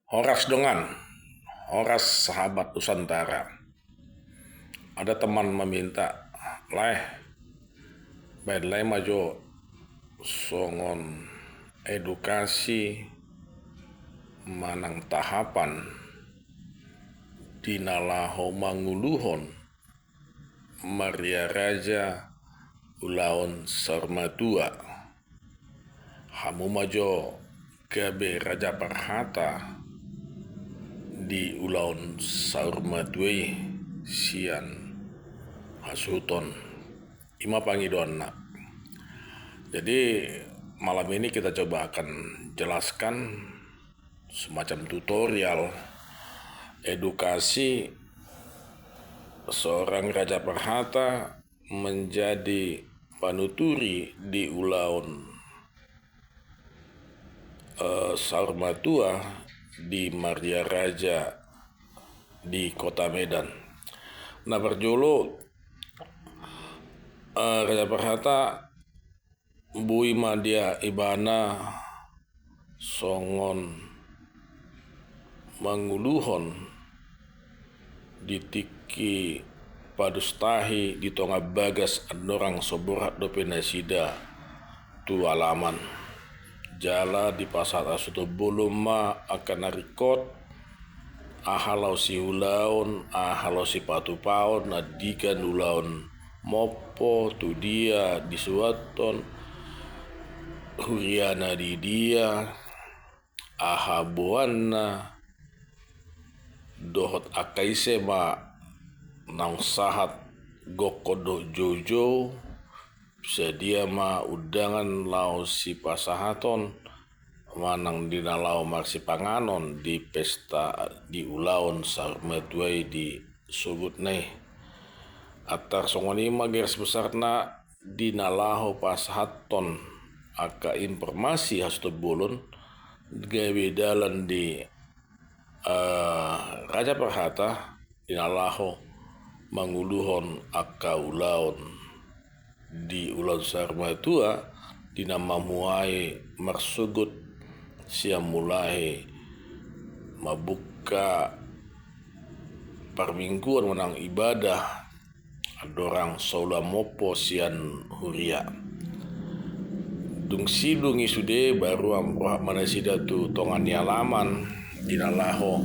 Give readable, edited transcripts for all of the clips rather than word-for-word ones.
Horas dengan Horas sahabat Nusantara. Ada teman meminta, leh, baik majo songon edukasi manang tahapan dinalaho manguluhon Maria Raja ulaon Sarmatua hamu majo gabe Raja Parhata di ulaon Sarmatuai sian hasuton ima pangidonna. Jadi malam ini kita coba akan jelaskan semacam tutorial edukasi seorang Raja Parhata menjadi panuturi di ulaun Sarmatua di Maria Raja di kota Medan. Nah berjolo Raja Parhata bui madia ibana songon manguluhon ditiki padustahi di tonga bagas adorang soborat dope nasida tu alaman jala di pasar asuto boloma akan narikot ahalau si ulaun ahalau si patupaon nadikan ulaun mopo tu dia di suaton huriana di dia ahabuana dohot akaise ma nang sahat gokodo jojo sedia ma udangan lau si pasahaton manang dinalau marsi panganon di pesta di ulaun Sarmatuai di subut nih atar songonima garis besarna dinalaho pasahaton aka informasi hasto bolon gawe dalan di Raja Parhata dinalaho manguluhon aka ulaun di ulaun Sarmatua dinama muai marsugut siam mulai mabuka permingguan menang ibadah adorang saula mopo sian huria dung sidungi sude baru amroh manasida tu tongan alaman dinalaho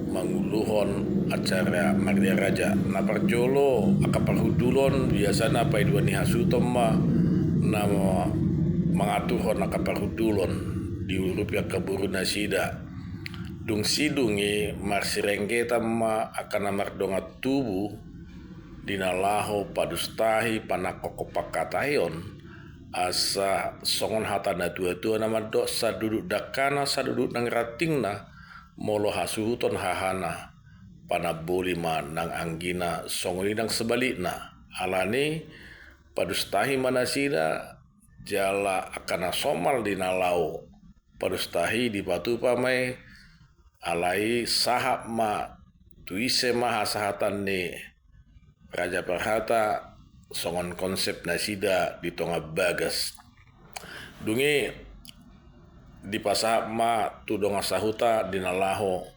manguluhon acara Maria Raja na perjolo aka parhudulon biasana pa idua ni hasutom ma nama mangatuhon aka parhudulon di urupya kaburu nasida dung sidungi marsirengketa ma akan namardonga tubuh dinalaho padustahi panakoko pakatayon asa songon hatana tua-tua nama dok saduduk dakana saduduk nang ratingna molo hasuhuton hahana panaboli nang anggina songoni nang sebalikna alani padustahi manasida jala akana somal dinalau padustahi di batu pamai alai sahab ma tuise maha sahatan ni Raja Parhata songon konsep nasida di tonga bagas dungi di pasahap ma tu donga sahuta dinalaho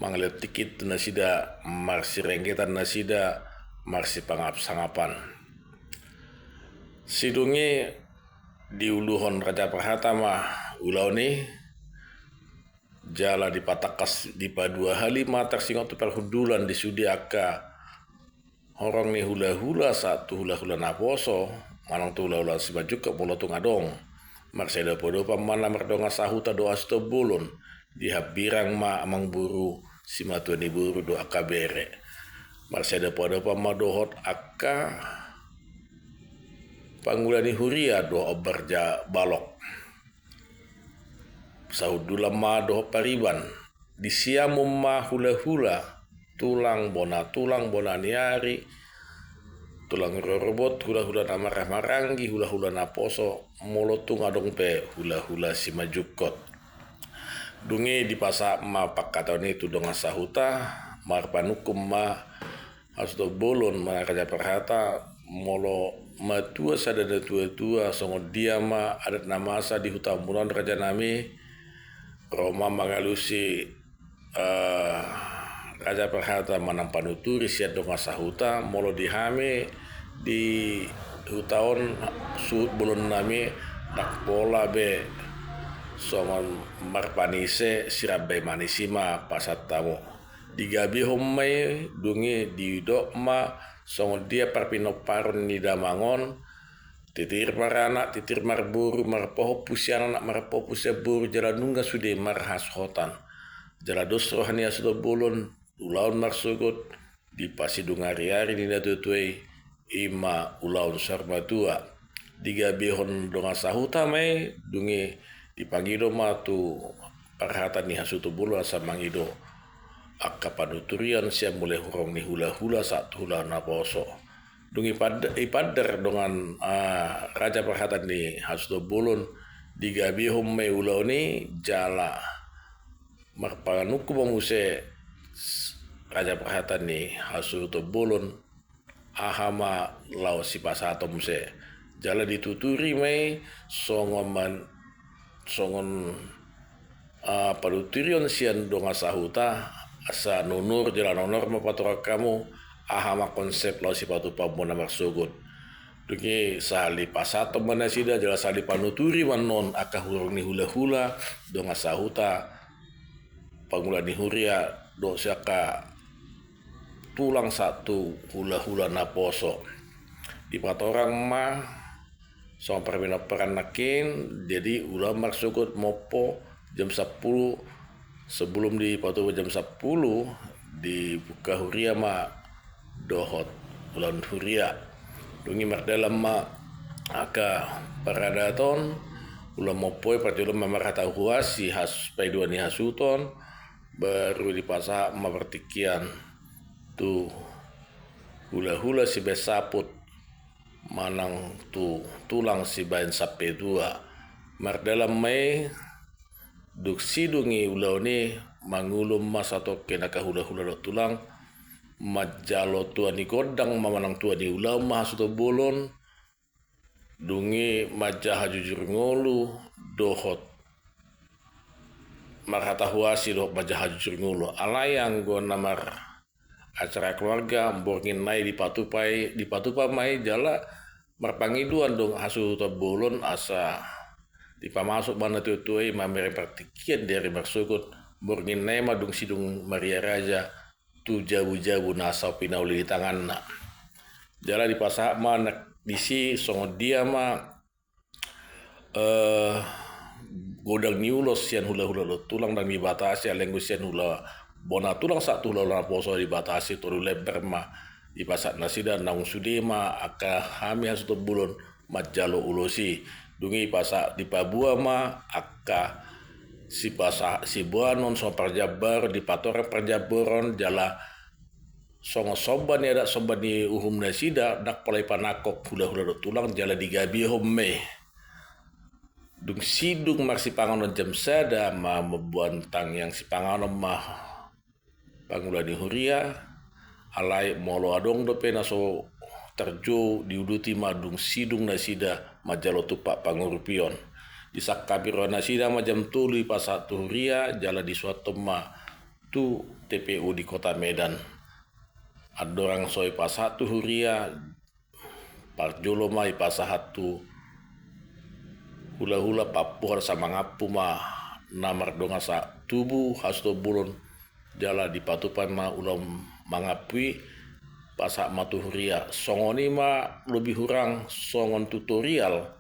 manglet tikit nasida marsi rengketan nasida marsi pangap sangapan sidungi di uluhon Raja Parhata ma ulau ni jala di patakas di padua halima tersingot tu perhudulan di sudi aka orang ni hula-hula satu hula-hula naposo manang tu hula-hula sibajuk ke pulau tu ngadong marseda podopa mana merdonga sahuta doa sto bulun di habirang ma amang buru si matuani buru doa kabere marseda podopa ma dohot akka pangulani huria doa oberja balok sahudula ma doa pariban di siamum ma hula-hula tulang bona niari tulang robot hula-hula na maranggi hula-hula na poso molotung adong pe hula-hula si majukot dungi di pasa ma pakataon itu donga sahuta marpanukum ma hasdo bolon ma Raja Parhata molo matua sadada tua-tua songo dia ma adat namasa di hutan bulan Raja Nami Roma mangalusi Raja Perhata manang panuturi siya donga sahuta molo dihame di hutaon suut bulon nami nak pola be songon marpanise sirabe manisima pasat tamu digabi hommai dungi di ma songon dia parpinoparon ni damangon titir marana titir marburu marpoho pusiana nak marpoho pusia buru jala nungga sude marhas hotan jala dosro hania sudo bulun ulaun marsugut di pasidungari-ari ni natutuai ima ulaun sarmatua diga bihon donga sahuta mai dungi dipangido matu parhata ni hasutu bulu asa mangido akka panuturian sia mulai hurong ni hula-hula saat hula naposo dungi ipader dengan Raja Perhata ni hasutu bulun diga bihon mai ulau ni jala marpanuku menguse Raja Perhata ni hasutu bulun ahama lau si pasatom se jala dituturi mai songon paduturion sian donga sahuta asa nunur jala nonor mapatora kamu ahama konsep lau si patu pamona marsugut duki sali pasatom mana sida jala sali panuturi manon aka hurung ni hula-hula donga sahuta pangula ni huria do siaka tulang satu hula-hula naposo di patorang mah so permina peran nakin jadi ulah marsukut mopo jam 10 sebelum di patu jam 10 di buka huria mah dohot ulan huria dungi mardalam mah aka paradaton ulah mopo patulum mamarata huasi has paidua ni hasuton baru di pasah mapertikian tu hula-hula si besaput manang tu tulang si bain sape dua mardalam mai duk sidungi ulau ni mangulum masato kenaka hula-hula do tulang majalo tua ni godang mamanang tua ni ulau mahasuto bolon dungi majah jujur ngolu dohot marhata huasi dohot majah jujur ngolu alayang go namar acara keluarga borngin mai di patupa mai jala marpangiduan dong hasu bolon asa di pamasuk mana tutuai mamere praktikian dari marsukut borngin nai madung sidung Maria Raja tu jabu-jabu nasau pinauli di tangan na jala di pasak mana disi songo dia ma godang niulos sian hula-hula tulang dan dibatasi alenggu sian hula bona tulang satu hula poso dibatasi turu lebar ma di pasak nasida naung sudema aka hami hasuto bulon majalo ulosi dungi pasak di pabua ma aka si pasak si buanon so parjabar di patoran parjaboron jala songo soban ya dak soban ni uhum nasida dak polai panakok hula-hula tulang jala digabi homme dung sidung marsi panganon jam sada ma mebuantang yang si panganon mah pangula ni huria alai molo adong do pena so terjo diuduti madung sidung nasida majalo tupak pangurupion di sakabiro nasida majam tuli pasatu huria jala di suatu ma tu TPU di kota Medan adorang soi pasatu huria parjolo mai pasahatu hula-hula Papua sama ngapu ma namar donga sa tubuh hasto bulon jala di patupan ma ulam mangapui pasak matuhuria songoni ma lebih hurang songon tutorial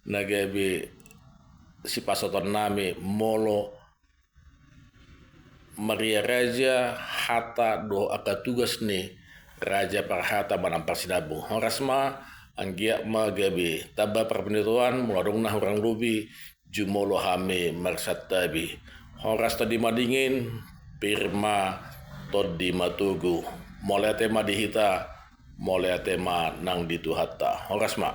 nagabe si pasaton name molo Maria Raja hata do aka tugas ni Raja Perhata manampar sinabu horasma anggia ma gabe taba perpenituan muladong na hurang lubi jumolo hame marsat tabi horas tadi madingin pirma todi matugu molete ma dihita molete ma nang dituhatta horas ma